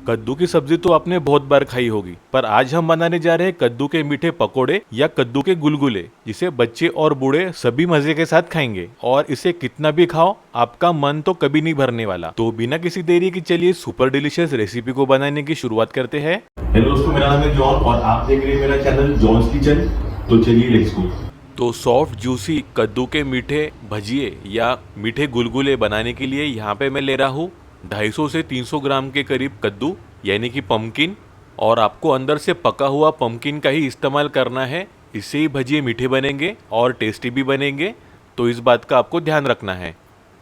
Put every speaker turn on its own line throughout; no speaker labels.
कद्दू की सब्जी तो आपने बहुत बार खाई होगी, पर आज हम बनाने जा रहे हैं कद्दू के मीठे पकोड़े या कद्दू के गुलगुले, जिसे बच्चे और बूढ़े सभी मजे के साथ खाएंगे। और इसे कितना भी खाओ, आपका मन तो कभी नहीं भरने वाला। तो बिना किसी देरी के चलिए सुपर डिलीशियस रेसिपी को बनाने की शुरुआत करते हैं।
हेलो दोस्तों, मेरा नाम है जॉन और आप देख रहे हैं मेरा चैनल जॉन्स किचन। तो चलिए लेट्स गो।
तो सॉफ्ट जूसी कद्दू के मीठे भजिए या मीठे गुलगुले बनाने के लिए यहाँ पे मैं ले रहा हूँ 250 से 300 ग्राम के करीब कद्दू, यानी कि पम्पकिन। और आपको अंदर से पका हुआ पम्पकिन का ही इस्तेमाल करना है, इससे ही भजिए मीठे बनेंगे और टेस्टी भी बनेंगे। तो इस बात का आपको ध्यान रखना है।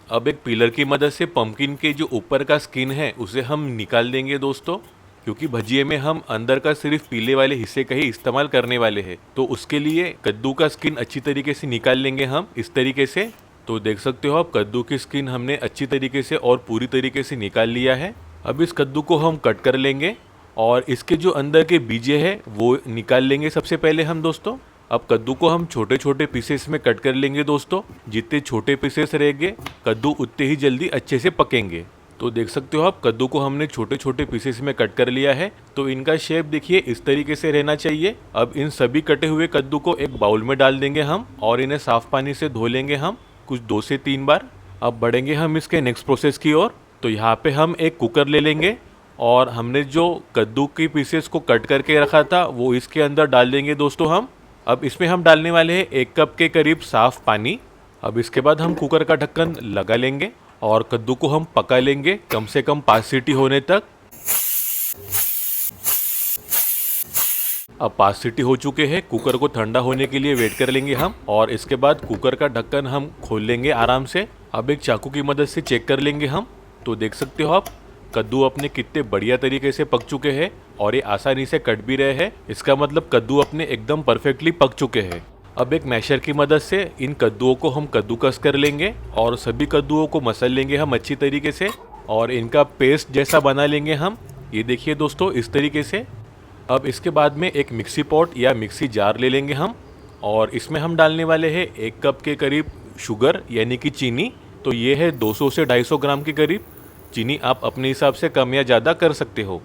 अब एक पीलर की मदद से पम्पकिन के जो ऊपर का स्किन है उसे हम निकाल देंगे दोस्तों, क्योंकि भजिए में हम अंदर का सिर्फ पीले वाले हिस्से का ही इस्तेमाल करने वाले हैं। तो उसके लिए कद्दू का स्किन अच्छी तरीके से निकाल लेंगे हम इस तरीके से। तो देख सकते हो आप, कद्दू की स्किन हमने अच्छी तरीके से और पूरी तरीके से निकाल लिया है। अब इस कद्दू को हम कट कर लेंगे और इसके जो अंदर के बीजे हैं वो निकाल लेंगे सबसे पहले हम दोस्तों। अब कद्दू को हम छोटे छोटे पीसेस में कट कर लेंगे दोस्तों। जितने छोटे पीसेस रहेंगे कद्दू उतने ही जल्दी अच्छे से पकेंगे। तो देख सकते हो आप, कद्दू को हमने छोटे छोटे पीसेस में कट कर लिया है। तो इनका शेप देखिए इस तरीके से रहना चाहिए। अब इन सभी कटे हुए कद्दू को एक बाउल में डाल देंगे हम और इन्हें साफ पानी से धो लेंगे हम कुछ 2 से 3 बार। अब बढ़ेंगे हम इसके नेक्स्ट प्रोसेस की ओर। तो यहाँ पे हम एक कुकर ले लेंगे और हमने जो कद्दू की पीसेस को कट करके रखा था वो इसके अंदर डाल देंगे दोस्तों हम। अब इसमें हम डालने वाले हैं 1 कप के करीब साफ पानी। अब इसके बाद हम कुकर का ढक्कन लगा लेंगे और कद्दू को हम पका लेंगे कम से कम 5 सीटी होने तक। अब 5 सीटी हो चुके हैं, कुकर को ठंडा होने के लिए वेट कर लेंगे हम और इसके बाद कुकर का ढक्कन हम खोल लेंगे आराम से। अब एक चाकू की मदद से चेक कर लेंगे हम। तो देख सकते हो आप, कद्दू अपने कितने बढ़िया तरीके से पक चुके हैं और ये आसानी से कट भी रहे हैं। इसका मतलब कद्दू अपने एकदम परफेक्टली पक चुके हैं। अब एक मैशर की मदद से इन कद्दूओं को हम कद्दूकस कर लेंगे और सभी कद्दूओं को मसल लेंगे हम अच्छी तरीके से और इनका पेस्ट जैसा बना लेंगे हम। ये देखिए दोस्तों इस तरीके से। अब इसके बाद में एक मिक्सी पॉट या मिक्सी जार ले लेंगे हम और इसमें हम डालने वाले हैं 1 कप के करीब शुगर यानी कि चीनी। तो ये है 200 से 250 ग्राम के करीब। चीनी आप अपने हिसाब से कम या ज़्यादा कर सकते हो।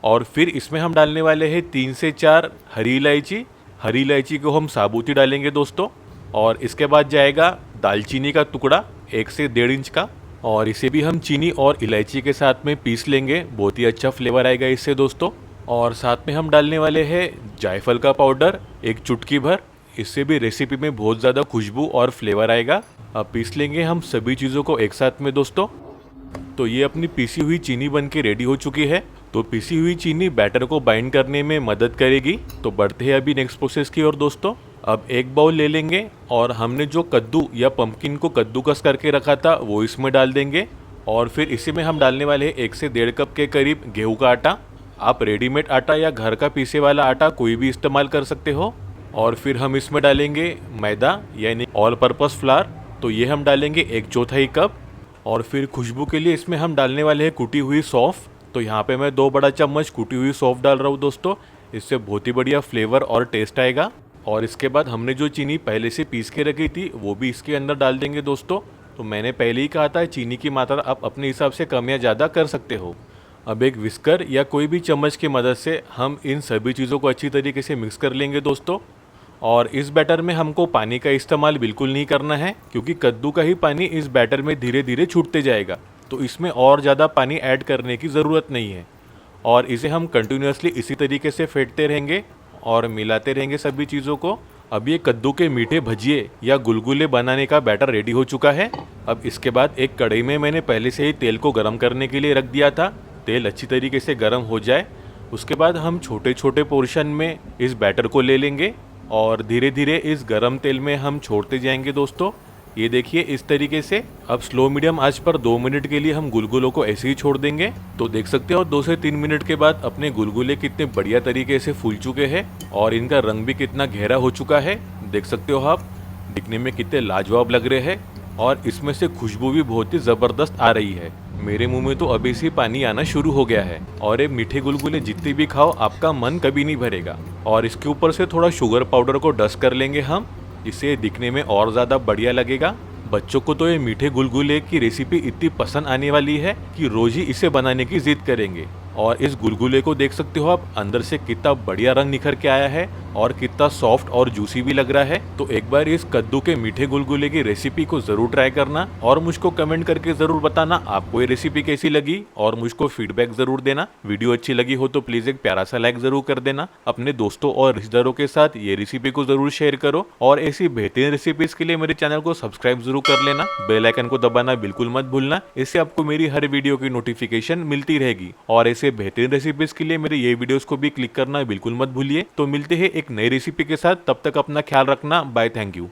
और फिर इसमें हम डालने वाले हैं 3 से 4 हरी इलायची। हरी इलायची को हम साबुत ही डालेंगे दोस्तों। और इसके बाद जाएगा दालचीनी का टुकड़ा 1 से 1.5 इंच का, और इसे भी हम चीनी और इलायची के साथ में पीस लेंगे। बहुत ही अच्छा फ्लेवर आएगा इससे दोस्तों। और साथ में हम डालने वाले हैं जायफल का पाउडर 1 चुटकी भर। इससे भी रेसिपी में बहुत ज़्यादा खुशबू और फ्लेवर आएगा। अब पीस लेंगे हम सभी चीज़ों को एक साथ में दोस्तों। तो ये अपनी पीसी हुई चीनी बन के रेडी हो चुकी है। तो पीसी हुई चीनी बैटर को बाइंड करने में मदद करेगी। तो बढ़ते हैं अभी नेक्स्ट प्रोसेस की ओर दोस्तों। अब एक बाउल ले लेंगे और हमने जो कद्दू या पम्पकिन को कद्दूकस करके रखा था वो इसमें डाल देंगे और फिर इसी में हम डालने वाले हैं 1 से 1.5 कप के करीब गेहूं का आटा। आप रेडीमेड आटा या घर का पीसे वाला आटा कोई भी इस्तेमाल कर सकते हो। और फिर हम इसमें डालेंगे मैदा यानी ऑल पर्पस फ्लावर। तो ये हम डालेंगे 1/4 कप। और फिर खुशबू के लिए इसमें हम डालने वाले हैं कुटी हुई सौंफ। तो यहाँ पे मैं 2 बड़ा चम्मच कुटी हुई सौंफ डाल रहा हूँ दोस्तों। इससे बहुत ही बढ़िया फ्लेवर और टेस्ट आएगा। और इसके बाद हमने जो चीनी पहले से पीस के रखी थी वो भी इसके अंदर डाल देंगे दोस्तों। तो मैंने पहले ही कहा था चीनी की मात्रा आप अपने हिसाब से कम या ज़्यादा कर सकते हो। अब एक विस्कर या कोई भी चम्मच की मदद से हम इन सभी चीज़ों को अच्छी तरीके से मिक्स कर लेंगे दोस्तों। और इस बैटर में हमको पानी का इस्तेमाल बिल्कुल नहीं करना है, क्योंकि कद्दू का ही पानी इस बैटर में धीरे धीरे छूटते जाएगा। तो इसमें और ज़्यादा पानी ऐड करने की ज़रूरत नहीं है। और इसे हम कंटिन्यूसली इसी तरीके से फेंटते रहेंगे और मिलाते रहेंगे सभी चीज़ों को। अब ये कद्दू के मीठे भजिए या गुलगुले बनाने का बैटर रेडी हो चुका है। अब इसके बाद एक कढ़ाई में मैंने पहले से ही तेल को गर्म करने के लिए रख दिया था। तेल अच्छी तरीके से गर्म हो जाए उसके बाद हम छोटे छोटे पोर्शन में इस बैटर को ले लेंगे और धीरे धीरे इस गरम तेल में हम छोड़ते जाएंगे दोस्तों। ये देखिए इस तरीके से। अब स्लो मीडियम आंच पर 2 मिनट के लिए हम गुलगुलों को ऐसे ही छोड़ देंगे। तो देख सकते हो 2 से 3 मिनट के बाद अपने गुलगुले कितने बढ़िया तरीके से फूल चुके हैं और इनका रंग भी कितना गहरा हो चुका है। देख सकते हो आप, दिखने में कितने लाजवाब लग रहे हैं और इसमें से खुशबू भी बहुत ही ज़बरदस्त आ रही है। मेरे मुंह में तो अभी से पानी आना शुरू हो गया है। और ये मीठे गुलगुले जितने भी खाओ आपका मन कभी नहीं भरेगा। और इसके ऊपर से थोड़ा शुगर पाउडर को डस्ट कर लेंगे हम, जिससे दिखने में और ज़्यादा बढ़िया लगेगा। बच्चों को तो ये मीठे गुलगुले की रेसिपी इतनी पसंद आने वाली है कि रोज ही इसे बनाने की जिद करेंगे। और इस गुलगुले को देख सकते हो आप, अंदर से कितना बढ़िया रंग निखर के आया है और कितना सॉफ्ट और जूसी भी लग रहा है। तो एक बार इस कद्दू के मीठे गुलगुले की रेसिपी को जरूर ट्राई करना और मुझको कमेंट करके जरूर बताना आपको ये रेसिपी कैसी लगी और मुझको फीडबैक जरूर देना। वीडियो अच्छी लगी हो तो प्लीज एक प्यारा सा लाइक जरूर कर देना। अपने दोस्तों और रिश्तेदारों के साथ ये रेसिपी को जरूर शेयर करो और ऐसी बेहतरीन रेसिपीज के लिए मेरे चैनल को सब्सक्राइब जरूर कर लेना। बेल आइकन को दबाना बिल्कुल मत भूलना, इससे आपको मेरी हर वीडियो की नोटिफिकेशन मिलती रहेगी। और ऐसे बेहतरीन रेसिपीज के लिए मेरे ये वीडियोस को भी क्लिक करना बिल्कुल मत भूलिए। तो मिलते हैं एक नई रेसिपी के साथ, तब तक अपना ख्याल रखना। Bye, thank you.